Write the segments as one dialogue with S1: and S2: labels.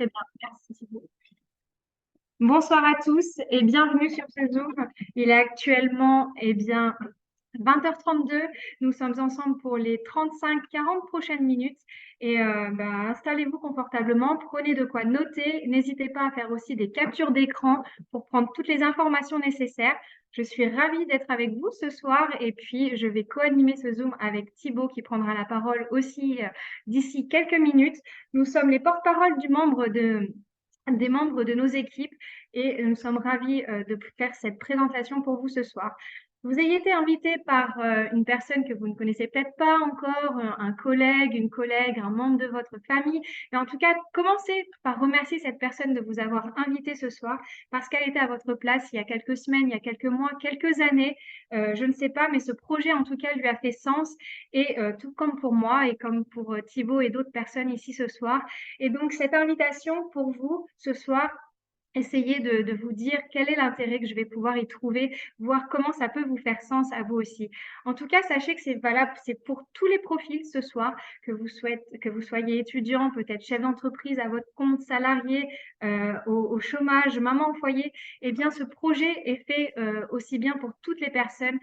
S1: Très bien, merci Thibaut. Bonsoir à tous et bienvenue sur ce Zoom. Il est actuellement 20h32. Nous sommes ensemble pour les 35-40 prochaines minutes. Installez-vous confortablement, prenez de quoi noter. N'hésitez pas à faire aussi des captures d'écran pour prendre toutes les informations nécessaires. Je suis ravie d'être avec vous ce soir et puis je vais co-animer ce Zoom avec Thibaut qui prendra la parole aussi d'ici quelques minutes. Nous sommes les porte-parole des membres de nos équipes et nous sommes ravis de faire cette présentation pour vous ce soir. Vous ayez été invité par une personne que vous ne connaissez peut-être pas encore, un collègue, une collègue, un membre de votre famille. Mais en tout cas, commencez par remercier cette personne de vous avoir invité ce soir parce qu'elle était à votre place il y a quelques semaines, il y a quelques mois, quelques années. Je ne sais pas, mais ce projet en tout cas lui a fait sens et tout comme pour moi et comme pour Thibaut et d'autres personnes ici ce soir. Et donc, cette invitation pour vous ce soir, essayez de vous dire quel est l'intérêt que je vais pouvoir y trouver, voir comment ça peut vous faire sens à vous aussi. En tout cas, sachez que c'est valable, c'est pour tous les profils ce soir, que vous soyez étudiant, peut-être chef d'entreprise à votre compte, salarié, au chômage, maman au foyer. Eh bien, ce projet est fait aussi bien pour toutes les personnes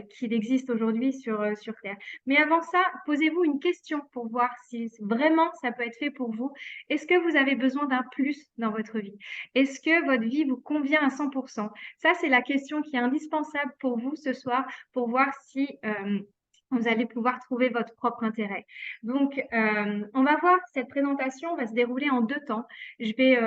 S1: qu'il existe aujourd'hui sur Terre. Mais avant ça, posez-vous une question pour voir si vraiment ça peut être fait pour vous. Est-ce que vous avez besoin d'un plus dans votre vie? Est-ce que votre vie vous convient à 100%? Ça, c'est la question qui est indispensable pour vous ce soir pour voir si vous allez pouvoir trouver votre propre intérêt. Donc, on va voir, cette présentation va se dérouler en deux temps. Je vais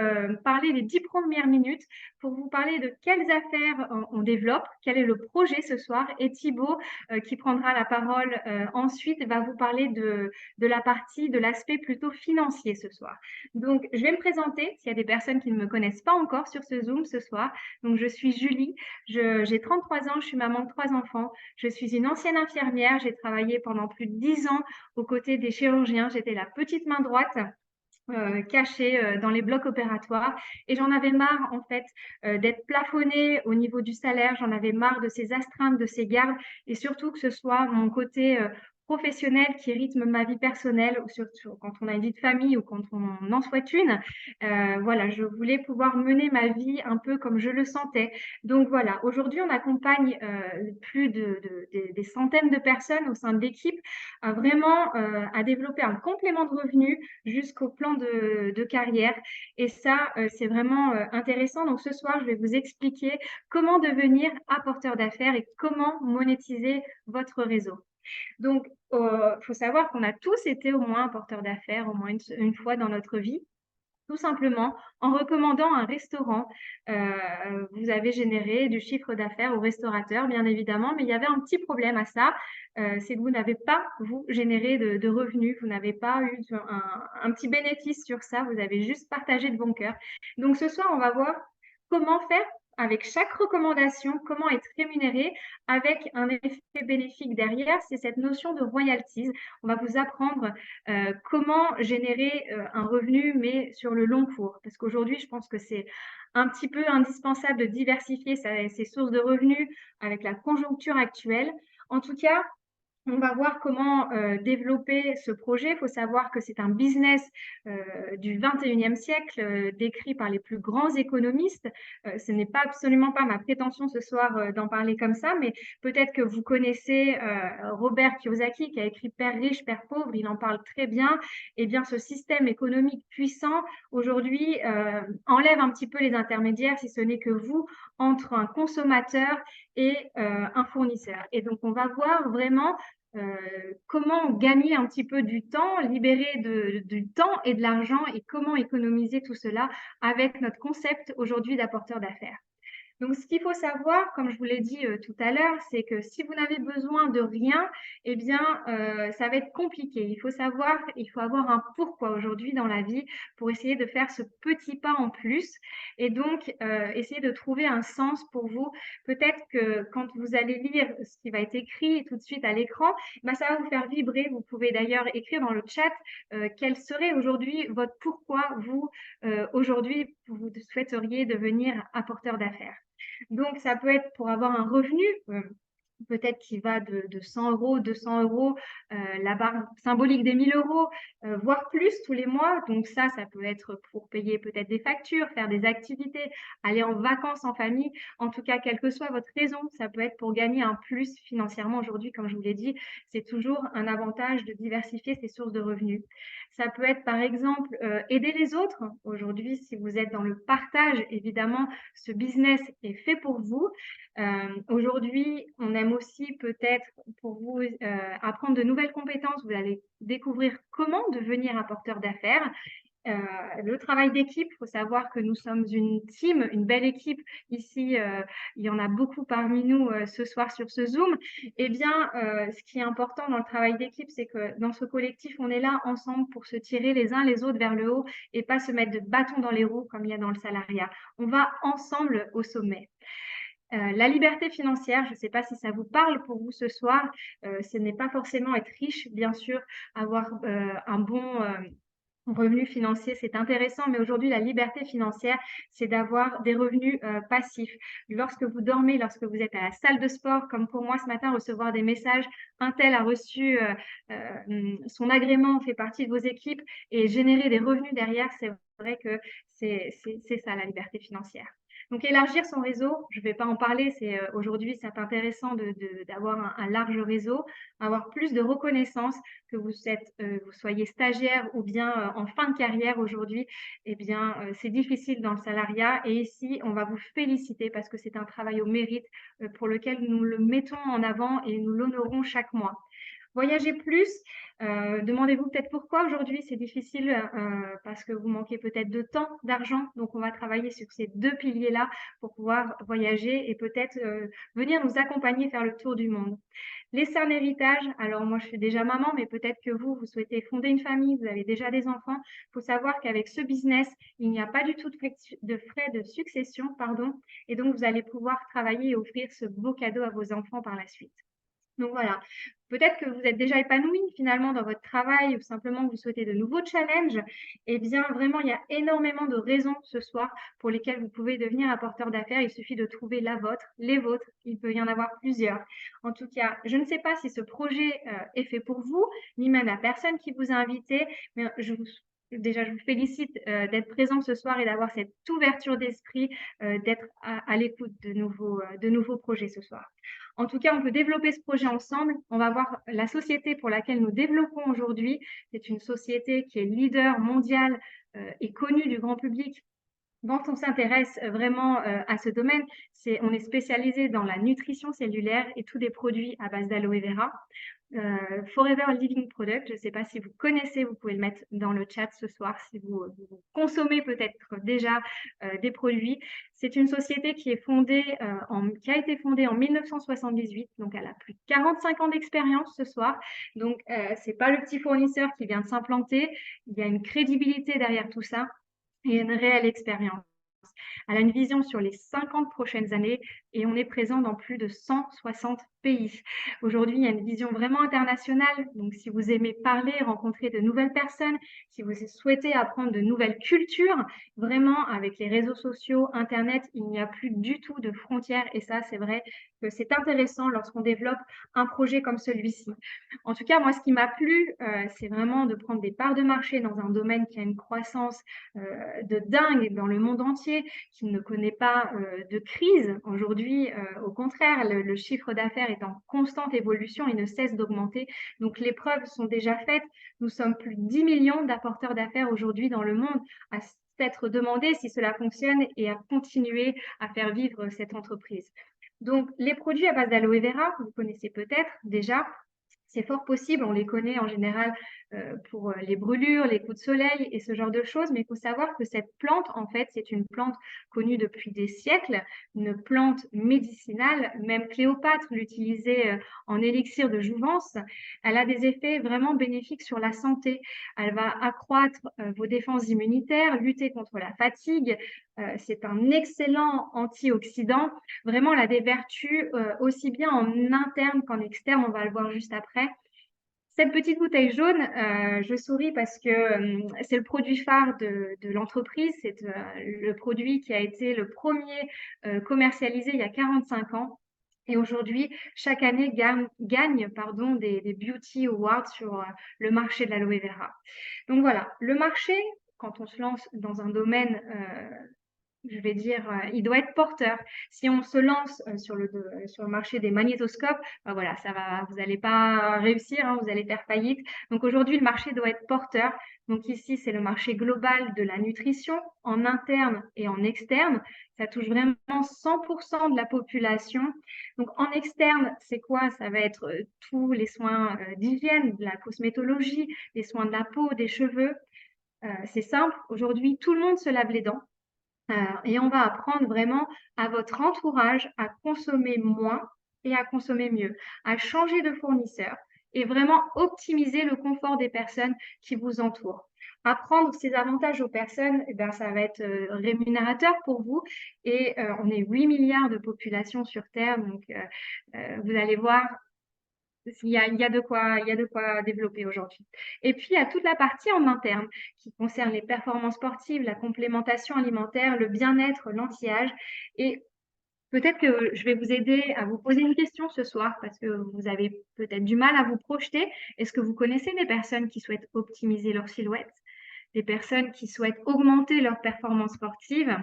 S1: parler les 10 premières minutes pour vous parler de quelles affaires on développe, quel est le projet ce soir. Et Thibaut, qui prendra la parole ensuite, va vous parler de la partie, de l'aspect plutôt financier ce soir. Donc, je vais me présenter s'il y a des personnes qui ne me connaissent pas encore sur ce Zoom ce soir. Donc, je suis Julie, j'ai 33 ans, je suis maman de 3 enfants. Je suis une ancienne infirmière, j'ai travaillé pendant plus de 10 ans aux côtés des chirurgiens. J'étais la petite main droite cachée dans les blocs opératoires. Et j'en avais marre, en fait, d'être plafonnée au niveau du salaire. J'en avais marre de ces astreintes, de ces gardes, et surtout que ce soit mon côté professionnel qui rythme ma vie personnelle, ou surtout quand on a une vie de famille ou quand on en souhaite une. Voilà, je voulais pouvoir mener ma vie un peu comme je le sentais. Donc voilà, aujourd'hui, on accompagne plus des centaines de personnes au sein de l'équipe à développer un complément de revenus jusqu'au plan de carrière. Et ça, c'est vraiment intéressant. Donc ce soir, je vais vous expliquer comment devenir apporteur d'affaires et comment monétiser votre réseau. Donc, il faut savoir qu'on a tous été au moins apporteur d'affaires, au moins une fois dans notre vie. Tout simplement, en recommandant un restaurant, vous avez généré du chiffre d'affaires au restaurateur, bien évidemment, mais il y avait un petit problème à ça, c'est que vous n'avez pas, vous, généré de revenus, vous n'avez pas eu un petit bénéfice sur ça, vous avez juste partagé de bon cœur. Donc ce soir, on va voir comment faire avec chaque recommandation, comment être rémunéré avec un effet bénéfique derrière, c'est cette notion de royalties. On va vous apprendre comment générer un revenu, mais sur le long cours. Parce qu'aujourd'hui, je pense que c'est un petit peu indispensable de diversifier ses sources de revenus avec la conjoncture actuelle. En tout cas, on va voir comment développer ce projet. Il faut savoir que c'est un business du 21e siècle, décrit par les plus grands économistes. Ce n'est pas absolument pas ma prétention ce soir d'en parler comme ça, mais peut-être que vous connaissez Robert Kiyosaki qui a écrit Père riche, Père pauvre, il en parle très bien. Eh bien, ce système économique puissant, aujourd'hui, enlève un petit peu les intermédiaires, si ce n'est que vous, entre un consommateur et un fournisseur. Et donc, on va voir vraiment comment gagner un petit peu du temps, libérer du temps et de l'argent et comment économiser tout cela avec notre concept aujourd'hui d'apporteur d'affaires. Donc, ce qu'il faut savoir, comme je vous l'ai dit tout à l'heure, c'est que si vous n'avez besoin de rien, eh bien, ça va être compliqué. Il faut savoir, il faut avoir un pourquoi aujourd'hui dans la vie pour essayer de faire ce petit pas en plus et donc essayer de trouver un sens pour vous. Peut-être que quand vous allez lire ce qui va être écrit tout de suite à l'écran, ben, ça va vous faire vibrer. Vous pouvez d'ailleurs écrire dans le chat quel serait aujourd'hui votre pourquoi vous, aujourd'hui, vous souhaiteriez devenir apporteur d'affaires. Donc, ça peut être pour avoir un revenu. peut-être qui va de 100 €, 200 €, la barre symbolique des 1 000 €, voire plus tous les mois. Donc ça peut être pour payer peut-être des factures, faire des activités, aller en vacances en famille. En tout cas, quelle que soit votre raison, ça peut être pour gagner un plus financièrement aujourd'hui, comme je vous l'ai dit, c'est toujours un avantage de diversifier ses sources de revenus. Ça peut être par exemple, aider les autres. Aujourd'hui, si vous êtes dans le partage, évidemment, ce business est fait pour vous. Aujourd'hui, on aime aussi peut-être pour vous apprendre de nouvelles compétences. Vous allez découvrir comment devenir un porteur d'affaires. Euh, le travail d'équipe, il faut savoir que nous sommes une team, une belle équipe. Ici, il y en a beaucoup parmi nous ce soir sur ce Zoom. Eh bien, ce qui est important dans le travail d'équipe, c'est que dans ce collectif, on est là ensemble pour se tirer les uns les autres vers le haut et pas se mettre de bâton dans les roues comme il y a dans le salariat. On va ensemble au sommet. La liberté financière, je ne sais pas si ça vous parle pour vous ce soir, ce n'est pas forcément être riche, bien sûr, avoir un bon revenu financier, c'est intéressant, mais aujourd'hui, la liberté financière, c'est d'avoir des revenus passifs. Lorsque vous dormez, lorsque vous êtes à la salle de sport, comme pour moi ce matin, recevoir des messages, un tel a reçu son agrément, fait partie de vos équipes, et générer des revenus derrière, c'est vrai que c'est ça la liberté financière. Donc élargir son réseau, je ne vais pas en parler, aujourd'hui c'est intéressant d'avoir un large réseau, avoir plus de reconnaissance, que vous soyez stagiaire ou bien en fin de carrière aujourd'hui, eh bien c'est difficile dans le salariat et ici on va vous féliciter parce que c'est un travail au mérite pour lequel nous le mettons en avant et nous l'honorons chaque mois. Voyager plus, demandez-vous peut-être pourquoi aujourd'hui c'est difficile, parce que vous manquez peut-être de temps, d'argent. Donc on va travailler sur ces 2 piliers-là pour pouvoir voyager et peut-être, venir nous accompagner faire le tour du monde. Laisser un héritage, alors moi je suis déjà maman, mais peut-être que vous souhaitez fonder une famille, vous avez déjà des enfants. Il faut savoir qu'avec ce business, il n'y a pas du tout de frais de succession, pardon, et donc vous allez pouvoir travailler et offrir ce beau cadeau à vos enfants par la suite. Donc voilà, peut-être que vous êtes déjà épanoui finalement dans votre travail ou simplement que vous souhaitez de nouveaux challenges. Eh bien, vraiment, il y a énormément de raisons ce soir pour lesquelles vous pouvez devenir un porteur d'affaires. Il suffit de trouver la vôtre, les vôtres. Il peut y en avoir plusieurs. En tout cas, je ne sais pas si ce projet est fait pour vous, ni même la personne qui vous a invité, mais déjà, je vous félicite d'être présent ce soir et d'avoir cette ouverture d'esprit, d'être à l'écoute de nouveaux projets ce soir. En tout cas, on peut développer ce projet ensemble. On va voir la société pour laquelle nous développons aujourd'hui. C'est une société qui est leader mondial et connue du grand public. Quand on s'intéresse vraiment à ce domaine, on est spécialisé dans la nutrition cellulaire et tous des produits à base d'aloe vera. Forever Living Product, je ne sais pas si vous connaissez, vous pouvez le mettre dans le chat ce soir si vous consommez peut-être déjà des produits. C'est une société qui qui a été fondée en 1978, donc elle a plus de 45 ans d'expérience ce soir. Donc c'est pas le petit fournisseur qui vient de s'implanter, il y a une crédibilité derrière tout ça et une réelle expérience. Elle a une vision sur les 50 prochaines années et on est présent dans plus de 160 pays. Aujourd'hui, il y a une vision vraiment internationale. Donc, si vous aimez parler, rencontrer de nouvelles personnes, si vous souhaitez apprendre de nouvelles cultures, vraiment, avec les réseaux sociaux, Internet, il n'y a plus du tout de frontières. Et ça, c'est vrai que c'est intéressant lorsqu'on développe un projet comme celui-ci. En tout cas, moi, ce qui m'a plu, c'est vraiment de prendre des parts de marché dans un domaine qui a une croissance de dingue dans le monde entier, qui ne connaît pas de crise. Aujourd'hui, au contraire, le chiffre d'affaires est en constante évolution et ne cesse d'augmenter. Donc, les preuves sont déjà faites. Nous sommes plus de 10 millions d'apporteurs d'affaires aujourd'hui dans le monde à s'être demandé si cela fonctionne et à continuer à faire vivre cette entreprise. Donc, les produits à base d'aloe vera, vous connaissez peut-être déjà, c'est fort possible, on les connaît en général pour les brûlures, les coups de soleil et ce genre de choses, mais il faut savoir que cette plante, en fait, c'est une plante connue depuis des siècles, une plante médicinale, même Cléopâtre l'utilisait en élixir de jouvence. Elle a des effets vraiment bénéfiques sur la santé. Elle va accroître vos défenses immunitaires, lutter contre la fatigue. C'est un excellent antioxydant. Vraiment, elle a des vertus aussi bien en interne qu'en externe, on va le voir juste après. Cette petite bouteille jaune, je souris parce que c'est le produit phare de l'entreprise. C'est le produit qui a été le premier commercialisé il y a 45 ans. Et aujourd'hui, chaque année gagne pardon, des Beauty Awards sur le marché de l'aloe vera. Donc voilà, le marché, quand on se lance dans un domaine, je vais dire, il doit être porteur. Si on se lance sur le marché des magnétoscopes, ben voilà, ça va, vous n'allez pas réussir, hein, vous allez faire faillite. Donc aujourd'hui, le marché doit être porteur. Donc ici, c'est le marché global de la nutrition, en interne et en externe. Ça touche vraiment 100% de la population. Donc en externe, c'est quoi? Ça va être tous les soins d'hygiène, de la cosmétologie, les soins de la peau, des cheveux. C'est simple, aujourd'hui, tout le monde se lave les dents. Et on va apprendre vraiment à votre entourage à consommer moins et à consommer mieux, à changer de fournisseur et vraiment optimiser le confort des personnes qui vous entourent. Apprendre ces avantages aux personnes, eh ben, ça va être rémunérateur pour vous. Et on est 8 milliards de population sur Terre, donc vous allez voir, il y a de quoi développer aujourd'hui. Et puis, il y a toute la partie en interne qui concerne les performances sportives, la complémentation alimentaire, le bien-être, l'anti-âge. Et peut-être que je vais vous aider à vous poser une question ce soir parce que vous avez peut-être du mal à vous projeter. Est-ce que vous connaissez des personnes qui souhaitent optimiser leur silhouette? Des personnes qui souhaitent augmenter leur performance sportive?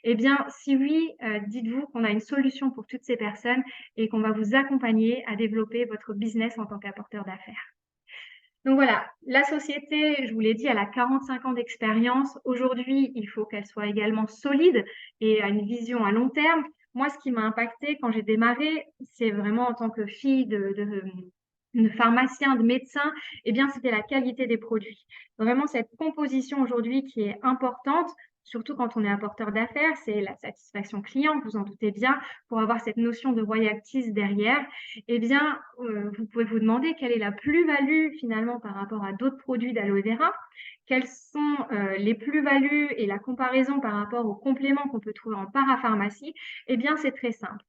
S1: Eh bien, si oui, dites-vous qu'on a une solution pour toutes ces personnes et qu'on va vous accompagner à développer votre business en tant qu'apporteur d'affaires. Donc voilà, la société, je vous l'ai dit, elle a 45 ans d'expérience. Aujourd'hui, il faut qu'elle soit également solide et a une vision à long terme. Moi, ce qui m'a impacté quand j'ai démarré, c'est vraiment en tant que fille de pharmacien, de médecin, eh bien, c'était la qualité des produits. Vraiment, cette composition aujourd'hui qui est importante, surtout quand on est apporteur d'affaires, c'est la satisfaction client, vous en doutez bien, pour avoir cette notion de royalties derrière. Eh bien, vous pouvez vous demander quelle est la plus-value finalement par rapport à d'autres produits d'aloe vera. Quelles sont les plus-values et la comparaison par rapport aux compléments qu'on peut trouver en parapharmacie? Eh bien, c'est très simple.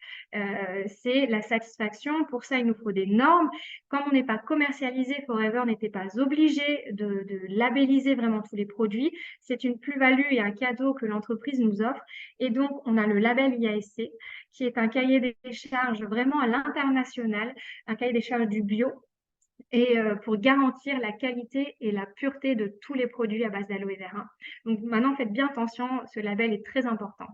S1: C'est la satisfaction. Pour ça, il nous faut des normes. Comme on n'est pas commercialisé, Forever n'était pas obligé de labelliser vraiment tous les produits. C'est une plus-value et un cadeau que l'entreprise nous offre. Et donc, on a le label IASC, qui est un cahier des charges vraiment à l'international, un cahier des charges du bio, et pour garantir la qualité et la pureté de tous les produits à base d'aloe vera. Donc maintenant, faites bien attention, ce label est très important.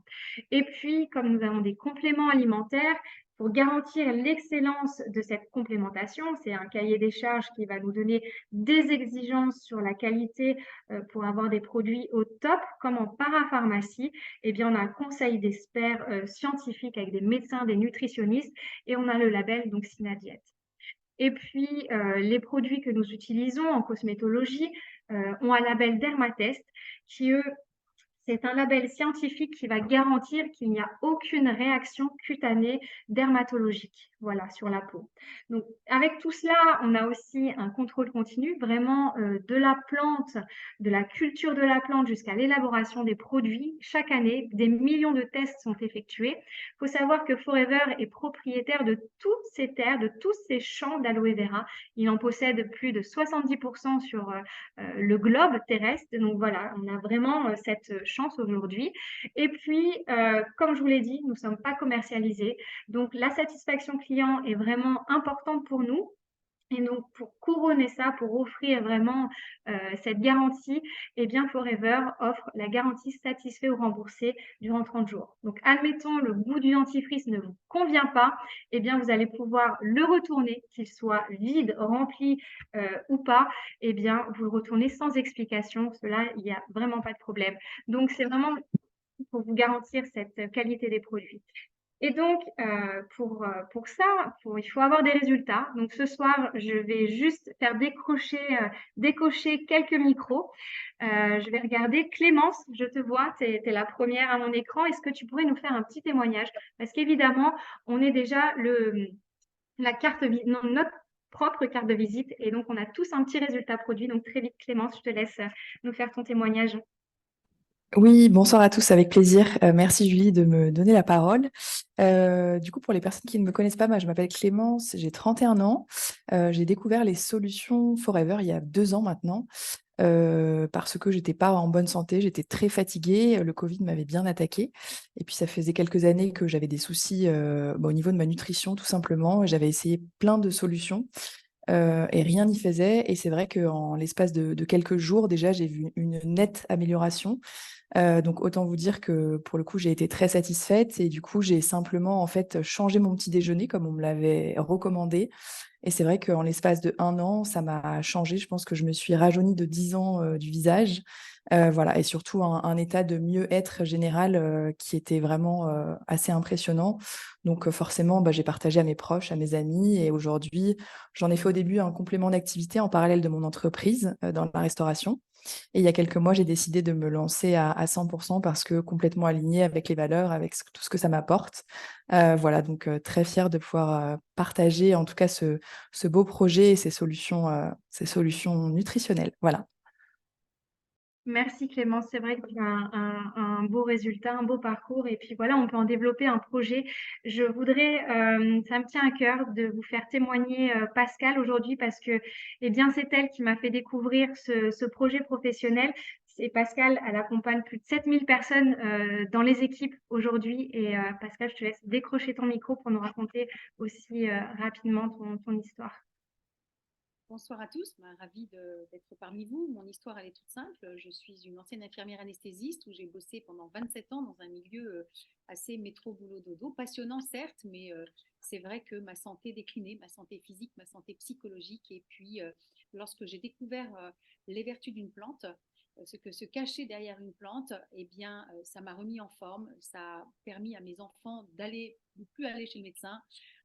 S1: Et puis, comme nous avons des compléments alimentaires, pour garantir l'excellence de cette complémentation, c'est un cahier des charges qui va nous donner des exigences sur la qualité pour avoir des produits au top, comme en parapharmacie. Eh bien, on a un conseil d'experts scientifiques avec des médecins, des nutritionnistes, et on a le label donc Synadiète. Et puis, les produits que nous utilisons en cosmétologie ont un label Dermatest qui, eux, c'est un label scientifique qui va garantir qu'il n'y a aucune réaction cutanée dermatologique, voilà, sur la peau. Donc, avec tout cela, on a aussi un contrôle continu, vraiment de la plante, de la culture de la plante jusqu'à l'élaboration des produits. Chaque année, des millions de tests sont effectués. Il faut savoir que Forever est propriétaire de toutes ces terres, de tous ces champs d'aloe vera. Il en possède plus de 70% sur le globe terrestre. Donc voilà, on a vraiment cette chance aujourd'hui. Et puis, comme je vous l'ai dit, nous ne sommes pas commercialisés. Donc la satisfaction client est vraiment importante pour nous. Et donc, pour couronner ça, pour offrir vraiment cette garantie, eh bien, Forever offre la garantie satisfait ou remboursé durant 30 jours. Donc, admettons, le goût du dentifrice ne vous convient pas, eh bien, vous allez pouvoir le retourner, qu'il soit vide, rempli ou pas, eh bien, vous le retournez sans explication. Cela, il n'y a vraiment pas de problème. Donc, c'est vraiment pour vous garantir cette qualité des produits. Et donc, pour ça, il faut avoir des résultats. Donc, ce soir, je vais juste faire décocher quelques micros. Je vais regarder. Clémence, je te vois, tu es la première à mon écran. Est-ce que tu pourrais nous faire un petit témoignage? Parce qu'évidemment, on est déjà notre propre carte de visite. Et donc, on a tous un petit résultat produit. Donc, très vite, Clémence, je te laisse nous faire ton témoignage.
S2: Oui, bonsoir à tous, avec plaisir. Merci Julie de me donner la parole. Du coup, pour les personnes qui ne me connaissent pas, moi, je m'appelle Clémence, j'ai 31 ans. J'ai découvert les solutions Forever il y a 2 ans maintenant, parce que j'étais pas en bonne santé, j'étais très fatiguée, le Covid m'avait bien attaqué. Et puis ça faisait quelques années que j'avais des soucis au niveau de ma nutrition, tout simplement. J'avais essayé plein de solutions. Et rien n'y faisait. Et c'est vrai qu'en l'espace de quelques jours, déjà, j'ai vu une nette amélioration. Donc autant vous dire que pour le coup, j'ai été très satisfaite et du coup, j'ai simplement en fait changé mon petit déjeuner comme on me l'avait recommandé. Et c'est vrai qu'en l'espace de 1 an, ça m'a changé. Je pense que je me suis rajeunie de 10 ans du visage. Voilà, et surtout un état de mieux-être général qui était vraiment assez impressionnant. Donc forcément, bah, j'ai partagé à mes proches, à mes amis, et aujourd'hui, j'en ai fait au début un complément d'activité en parallèle de mon entreprise dans la restauration. Et il y a quelques mois, j'ai décidé de me lancer à 100% parce que complètement alignée avec les valeurs, avec tout ce que ça m'apporte. Voilà, donc très fière de pouvoir partager en tout cas ce beau projet et ces solutions nutritionnelles. Voilà.
S1: Merci Clémence, c'est vrai que tu as un beau résultat, un beau parcours et puis voilà, on peut en développer un projet. Je voudrais, ça me tient à cœur de vous faire témoigner Pascal aujourd'hui parce que eh bien, c'est elle qui m'a fait découvrir ce projet professionnel. Et Pascal, elle accompagne plus de 7000 personnes dans les équipes aujourd'hui. Et Pascal, je te laisse décrocher ton micro pour nous raconter aussi rapidement ton histoire.
S3: Bonsoir à tous, ravie d'être parmi vous. Mon histoire, elle est toute simple. Je suis une ancienne infirmière anesthésiste où j'ai bossé pendant 27 ans dans un milieu assez métro-boulot-dodo. Passionnant, certes, mais c'est vrai que ma santé déclinait, ma santé physique, ma santé psychologique. Et puis, lorsque j'ai découvert les vertus d'une plante, ce que se cachait derrière une plante, eh bien, ça m'a remis en forme. Ça a permis à mes enfants de plus aller chez le médecin,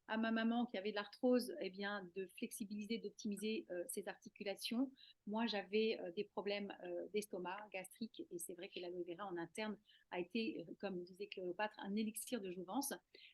S3: à ma maman qui avait de l'arthrose, eh bien, de flexibiliser, d'optimiser ses articulations. Moi, j'avais des problèmes d'estomac, gastrique, et c'est vrai que l'aloe vera en interne a été, comme disait Cléopâtre, un élixir de jouvence.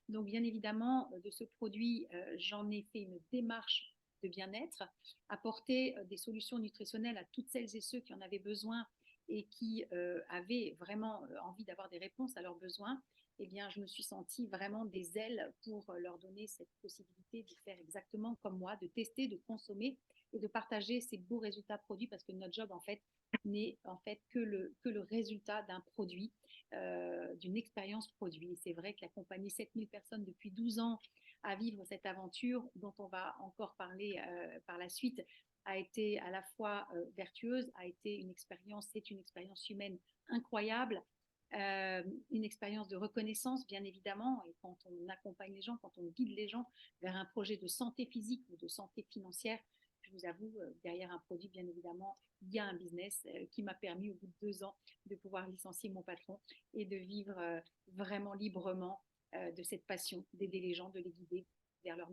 S3: Donc, bien évidemment, de ce produit, j'en ai fait une démarche de bien-être, apporter des solutions nutritionnelles à toutes celles et ceux qui en avaient besoin et qui avaient vraiment envie d'avoir des réponses à leurs besoins. Eh bien, je me suis sentie vraiment des ailes pour leur donner cette possibilité de faire exactement comme moi, de tester, de consommer et de partager ces beaux résultats produits parce que notre job, en fait, n'est en fait que le résultat d'un produit, d'une expérience produit. Et c'est vrai qu'accompagner 7000 personnes depuis 12 ans à vivre cette aventure dont on va encore parler par la suite a été à la fois vertueuse, a été une expérience, c'est une expérience humaine incroyable, une expérience de reconnaissance, bien évidemment, et quand on accompagne les gens, quand on guide les gens vers un projet de santé physique ou de santé financière, je vous avoue, derrière un produit, bien évidemment, il y a un business qui m'a permis, au bout de 2 ans, de pouvoir licencier mon patron et de vivre vraiment librement de cette passion, d'aider les gens, de les guider vers leur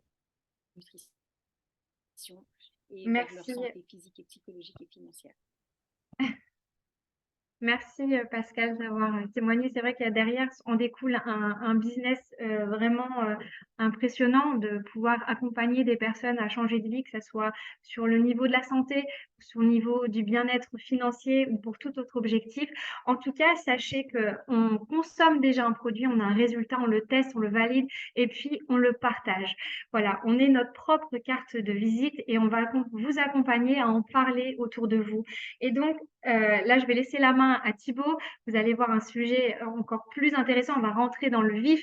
S3: nutrition et vers leur
S1: Merci.
S3: santé physique et psychologique et financière.
S1: Merci Pascal d'avoir témoigné. C'est vrai qu'il y a derrière, en découle un business vraiment impressionnant de pouvoir accompagner des personnes à changer de vie, que ce soit sur le niveau de la santé, sur le niveau du bien-être financier ou pour tout autre objectif. En tout cas, sachez qu'on consomme déjà un produit, on a un résultat, on le teste, on le valide et puis on le partage. Voilà, on est notre propre carte de visite et on va vous accompagner à en parler autour de vous. Et donc, là, je vais laisser la main à Thibaut. Vous allez voir un sujet encore plus intéressant. On va rentrer dans le vif.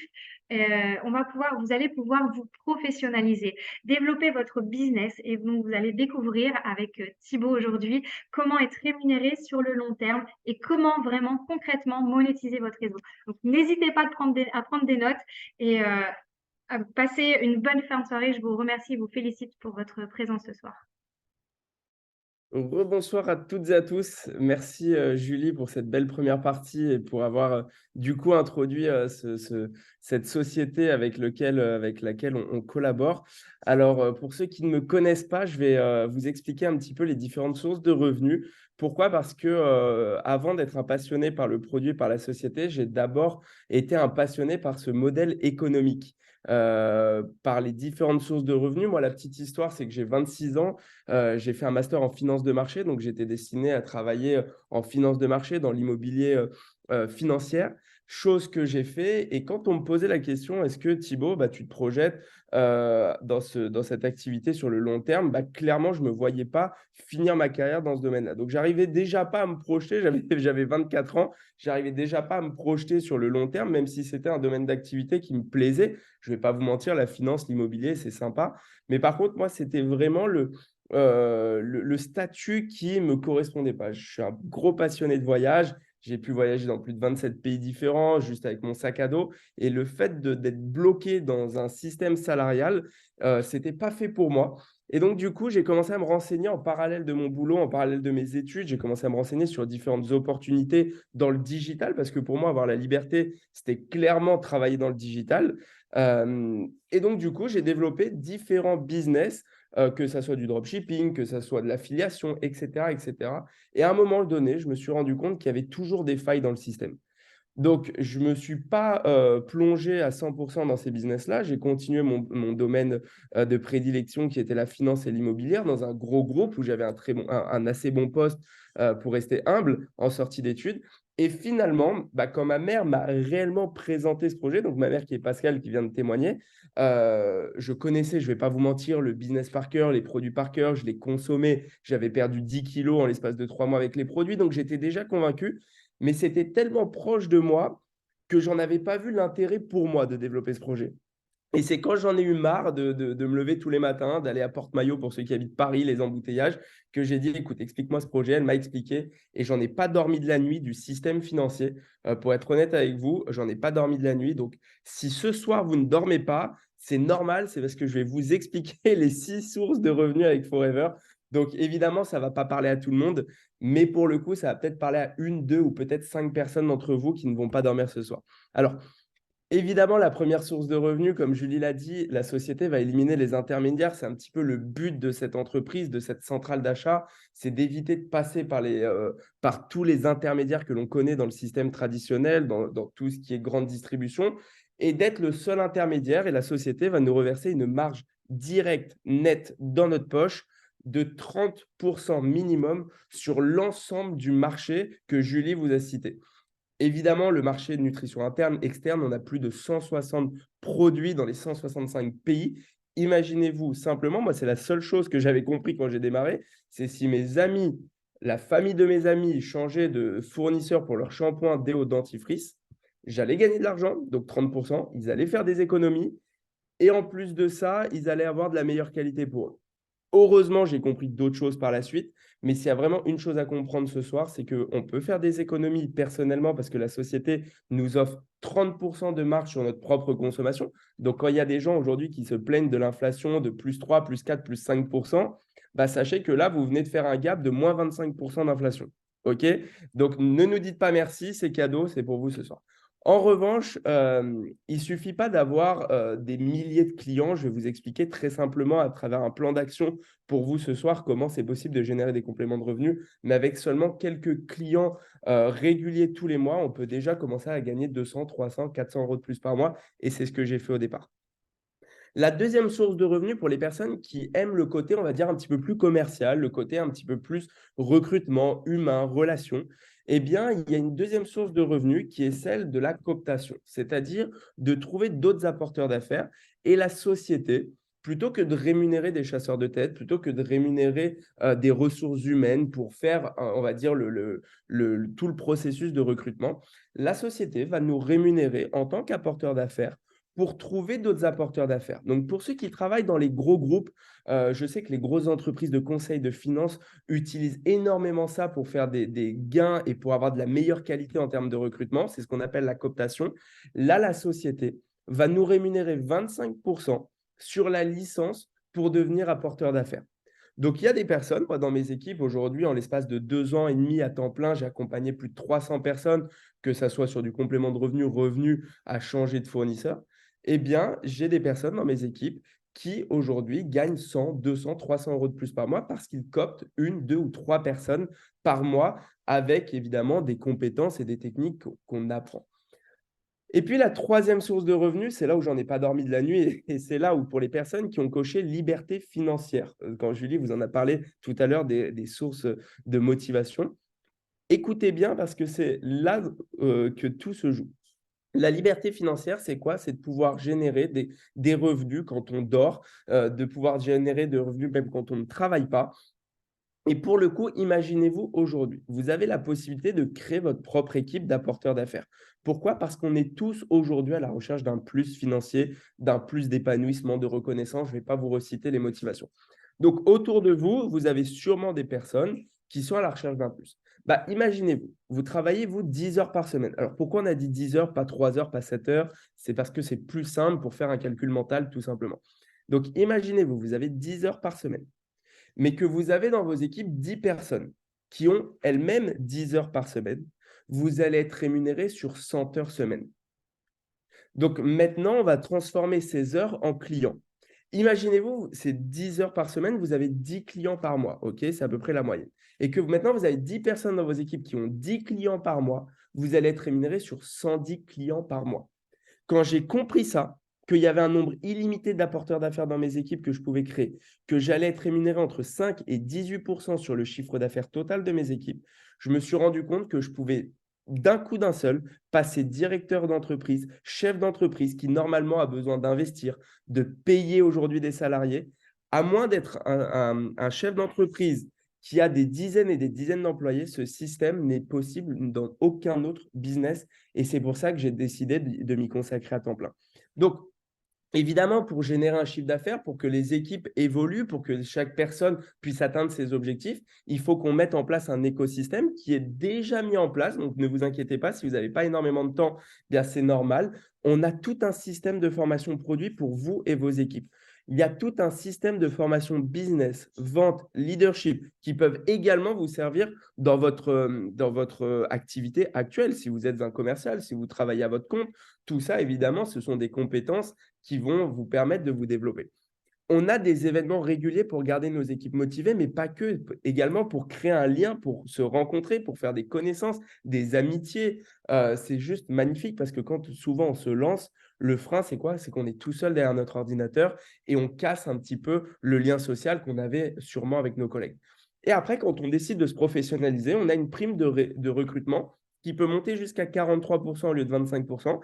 S1: Vous allez pouvoir vous professionnaliser, développer votre business et donc vous allez découvrir avec Thibaut aujourd'hui comment être rémunéré sur le long terme et comment vraiment concrètement monétiser votre réseau. Donc, n'hésitez pas à prendre des notes et à passer une bonne fin de soirée. Je vous remercie et vous félicite pour votre présence ce soir.
S4: Donc, rebonsoir à toutes et à tous. Merci Julie pour cette belle première partie et pour avoir du coup introduit cette société avec laquelle on collabore. Alors pour ceux qui ne me connaissent pas, je vais vous expliquer un petit peu les différentes sources de revenus. Pourquoi? Parce que avant d'être un passionné par le produit et par la société, j'ai d'abord été un passionné par ce modèle économique. par les différentes sources de revenus. Moi, la petite histoire, c'est que j'ai 26 ans, j'ai fait un master en finance de marché, donc j'étais destiné à travailler en finance de marché dans l'immobilier financière, chose que j'ai fait. Et quand on me posait la question, est-ce que Thibaut, tu te projettes dans cette activité sur le long terme, clairement, je ne me voyais pas finir ma carrière dans ce domaine-là. Donc, j'arrivais déjà pas à me projeter, j'avais 24 ans, j'arrivais déjà pas à me projeter sur le long terme, même si c'était un domaine d'activité qui me plaisait. Je ne vais pas vous mentir, la finance, l'immobilier, c'est sympa. Mais par contre, moi, c'était vraiment le statut qui ne me correspondait pas. Je suis un gros passionné de voyage. J'ai pu voyager dans plus de 27 pays différents, juste avec mon sac à dos. Et le fait d'être bloqué dans un système salarial, ce n'était pas fait pour moi. Et donc, du coup, j'ai commencé à me renseigner en parallèle de mon boulot, en parallèle de mes études. J'ai commencé à me renseigner sur différentes opportunités dans le digital, parce que pour moi, avoir la liberté, c'était clairement travailler dans le digital. Et donc, du coup, j'ai développé différents business, que ça soit du dropshipping, que ça soit de l'affiliation, etc., etc. Et à un moment donné, je me suis rendu compte qu'il y avait toujours des failles dans le système. Donc, je ne me suis pas plongé à 100% dans ces business-là. J'ai continué mon domaine de prédilection qui était la finance et l'immobilière dans un gros groupe où j'avais un assez bon poste pour rester humble en sortie d'études. Et finalement, quand ma mère m'a réellement présenté ce projet, donc ma mère qui est Pascal, qui vient de témoigner, je connaissais, je ne vais pas vous mentir, le business par cœur, les produits par cœur, je les consommais. J'avais perdu 10 kilos en l'espace de 3 mois avec les produits, donc j'étais déjà convaincu. Mais c'était tellement proche de moi que j'en avais pas vu l'intérêt pour moi de développer ce projet. Et c'est quand j'en ai eu marre de me lever tous les matins, d'aller à Porte-Maillot pour ceux qui habitent Paris, les embouteillages, que j'ai dit, écoute, explique-moi ce projet. Elle m'a expliqué et j'en ai pas dormi de la nuit du système financier. Pour être honnête avec vous, j'en ai pas dormi de la nuit. Donc, si ce soir, vous ne dormez pas, c'est normal, c'est parce que je vais vous expliquer les 6 sources de revenus avec Forever. Donc, évidemment, ça ne va pas parler à tout le monde, mais pour le coup, ça va peut-être parler à 1, 2 ou peut-être 5 personnes d'entre vous qui ne vont pas dormir ce soir. Alors, évidemment, la première source de revenus, comme Julie l'a dit, la société va éliminer les intermédiaires. C'est un petit peu le but de cette entreprise, de cette centrale d'achat, c'est d'éviter de passer par tous les intermédiaires que l'on connaît dans le système traditionnel, dans tout ce qui est grande distribution, et d'être le seul intermédiaire. Et la société va nous reverser une marge directe, nette, dans notre poche de 30% minimum sur l'ensemble du marché que Julie vous a cité. Évidemment, le marché de nutrition interne, externe, on a plus de 160 produits dans les 165 pays. Imaginez-vous simplement, moi, c'est la seule chose que j'avais compris quand j'ai démarré, c'est si mes amis, la famille de mes amis changeaient de fournisseur pour leur shampoing, déo, dentifrice, j'allais gagner de l'argent, donc 30%, ils allaient faire des économies et en plus de ça, ils allaient avoir de la meilleure qualité pour eux. Heureusement, j'ai compris d'autres choses par la suite, mais s'il y a vraiment une chose à comprendre ce soir, c'est qu'on peut faire des économies personnellement parce que la société nous offre 30% de marge sur notre propre consommation. Donc, quand il y a des gens aujourd'hui qui se plaignent de l'inflation de plus 3, plus 4, plus 5%, sachez que là, vous venez de faire un gap de moins 25% d'inflation. OK? Donc, ne nous dites pas merci, c'est cadeau, c'est pour vous ce soir. En revanche, il ne suffit pas d'avoir des milliers de clients. Je vais vous expliquer très simplement à travers un plan d'action pour vous ce soir comment c'est possible de générer des compléments de revenus. Mais avec seulement quelques clients réguliers tous les mois, on peut déjà commencer à gagner 200, 300, 400 euros de plus par mois. Et c'est ce que j'ai fait au départ. La deuxième source de revenus pour les personnes qui aiment le côté, on va dire, un petit peu plus commercial, le côté un petit peu plus recrutement, humain, relation, eh bien, il y a une deuxième source de revenus qui est celle de la cooptation, c'est-à-dire de trouver d'autres apporteurs d'affaires et la société, plutôt que de rémunérer des chasseurs de tête, plutôt que de rémunérer des ressources humaines pour faire, on va dire, tout le processus de recrutement, la société va nous rémunérer en tant qu'apporteur d'affaires pour trouver d'autres apporteurs d'affaires. Donc, pour ceux qui travaillent dans les gros groupes, je sais que les grosses entreprises de conseil de finance utilisent énormément ça pour faire des gains et pour avoir de la meilleure qualité en termes de recrutement. C'est ce qu'on appelle la cooptation. Là, la société va nous rémunérer 25% sur la licence pour devenir apporteur d'affaires. Donc, il y a des personnes, moi, dans mes équipes, aujourd'hui, en l'espace de 2 ans et demi à temps plein, j'ai accompagné plus de 300 personnes, que ça soit sur du complément de revenus à changer de fournisseur. Eh bien, j'ai des personnes dans mes équipes qui, aujourd'hui, gagnent 100, 200, 300 euros de plus par mois parce qu'ils cooptent 1, 2 ou 3 personnes par mois avec, évidemment, des compétences et des techniques qu'on apprend. Et puis, la troisième source de revenus, c'est là où j'en ai pas dormi de la nuit et c'est là où, pour les personnes qui ont coché liberté financière, quand Julie vous en a parlé tout à l'heure des sources de motivation, écoutez bien parce que c'est là que tout se joue. La liberté financière, c'est quoi? C'est de pouvoir générer des revenus quand on dort, de pouvoir générer des revenus même quand on ne travaille pas. Et pour le coup, imaginez-vous aujourd'hui, vous avez la possibilité de créer votre propre équipe d'apporteurs d'affaires. Pourquoi? Parce qu'on est tous aujourd'hui à la recherche d'un plus financier, d'un plus d'épanouissement, de reconnaissance. Je ne vais pas vous reciter les motivations. Donc, autour de vous, vous avez sûrement des personnes qui sont à la recherche d'un plus. Bah, imaginez-vous, vous travaillez, vous, 10 heures par semaine. Alors, pourquoi on a dit 10 heures, pas 3 heures, pas 7 heures? C'est parce que c'est plus simple pour faire un calcul mental, tout simplement. Donc, imaginez-vous, vous avez 10 heures par semaine, mais que vous avez dans vos équipes 10 personnes qui ont elles-mêmes 10 heures par semaine, vous allez être rémunéré sur 100 heures semaine. Donc maintenant, on va transformer ces heures en clients. Imaginez-vous, c'est 10 heures par semaine, vous avez 10 clients par mois, ok? C'est à peu près la moyenne. Et que maintenant, vous avez 10 personnes dans vos équipes qui ont 10 clients par mois, vous allez être rémunéré sur 110 clients par mois. Quand j'ai compris ça, qu'il y avait un nombre illimité d'apporteurs d'affaires dans mes équipes que je pouvais créer, que j'allais être rémunéré entre 5 et 18% sur le chiffre d'affaires total de mes équipes, je me suis rendu compte que je pouvais d'un coup d'un seul passer directeur d'entreprise, chef d'entreprise qui normalement a besoin d'investir, de payer aujourd'hui des salariés, à moins d'être un chef d'entreprise qui a des dizaines et des dizaines d'employés, ce système n'est possible dans aucun autre business. Et c'est pour ça que j'ai décidé de m'y consacrer à temps plein. Donc, évidemment, pour générer un chiffre d'affaires, pour que les équipes évoluent, pour que chaque personne puisse atteindre ses objectifs, il faut qu'on mette en place un écosystème qui est déjà mis en place. Donc, ne vous inquiétez pas, si vous n'avez pas énormément de temps, bien c'est normal. On a tout un système de formation produit pour vous et vos équipes. Il y a tout un système de formation business, vente, leadership qui peuvent également vous servir dans votre activité actuelle. Si vous êtes un commercial, si vous travaillez à votre compte, tout ça, évidemment, ce sont des compétences qui vont vous permettre de vous développer. On a des événements réguliers pour garder nos équipes motivées, mais pas que, également pour créer un lien, pour se rencontrer, pour faire des connaissances, des amitiés. C'est juste magnifique parce que quand souvent on se lance, le frein, c'est quoi? C'est qu'on est tout seul derrière notre ordinateur et on casse un petit peu le lien social qu'on avait sûrement avec nos collègues. Et après, quand on décide de se professionnaliser, on a une prime de recrutement qui peut monter jusqu'à 43% au lieu de 25%.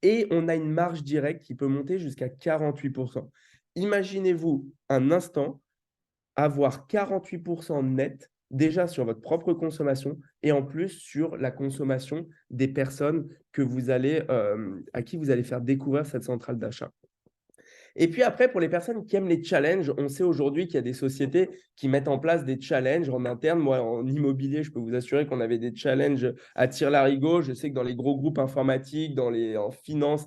S4: Et on a une marge directe qui peut monter jusqu'à 48%. Imaginez-vous un instant avoir 48% net déjà sur votre propre consommation et en plus sur la consommation des personnes à qui vous allez faire découvrir cette centrale d'achat. Et puis après, pour les personnes qui aiment les challenges, on sait aujourd'hui qu'il y a des sociétés qui mettent en place des challenges en interne. Moi, en immobilier, je peux vous assurer qu'on avait des challenges à tire-larigot. Je sais que dans les gros groupes informatiques, en finance,